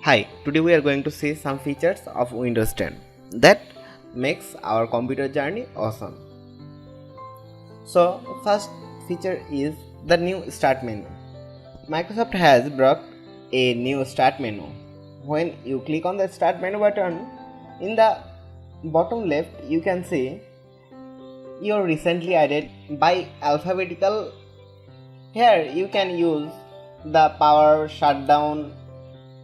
Hi, today we are going to see some features of Windows 10 that makes our computer journey awesome. So, first feature is the new start menu. Microsoft has brought a new start menu. When you click on the start menu button, in the bottom left you can see your recently added by alphabetical. Here you can use the power, shutdown,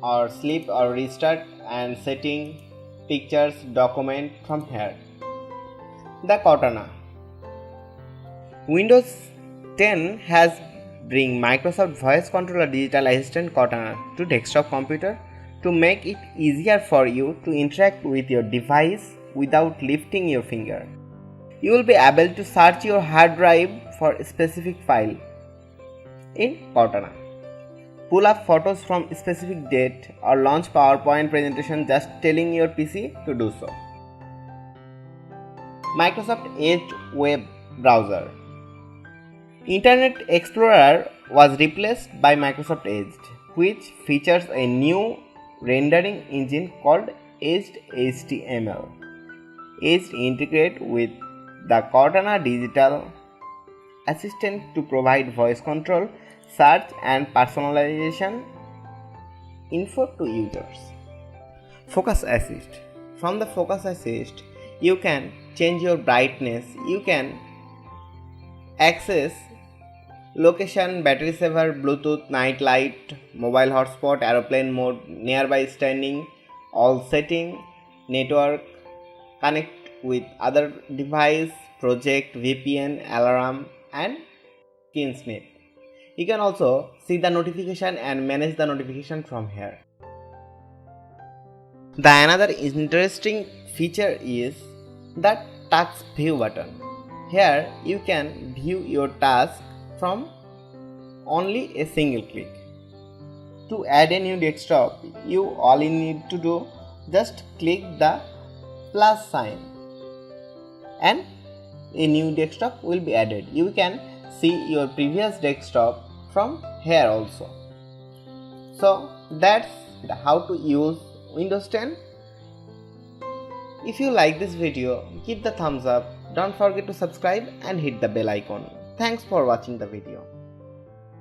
or sleep or restart and setting, pictures, document from here. The Cortana. Windows 10 has bring Microsoft Voice Controller Digital Assistant Cortana to desktop computer to make it easier for you to interact with your device without lifting your finger. You will be able to search your hard drive for a specific file in Cortana. Pull up photos from a specific date or launch PowerPoint presentation just telling your PC to do so. Microsoft Edge web browser. Internet Explorer was replaced by Microsoft Edge, which features a new rendering engine called Edge HTML. Edge integrates with the Cortana digital assistant to provide voice control, search and personalization info to users. Focus Assist. From the Focus Assist, you can change your brightness, you can access location, battery saver, Bluetooth, night light, mobile hotspot, aeroplane mode, nearby standing, all setting, network, connect with other device, project, VPN, alarm and screen snap. You can also see the notification and manage the notification from here. The another interesting feature is the task view button. Here you can view your task from only a single click. To add a new desktop, all you need to do just click the plus sign and a new desktop will be added. You can see your previous desktop from here also. So that's how to use Windows 10. If you like this video, give the thumbs up, don't forget to subscribe and hit the bell icon. Thanks for watching the video.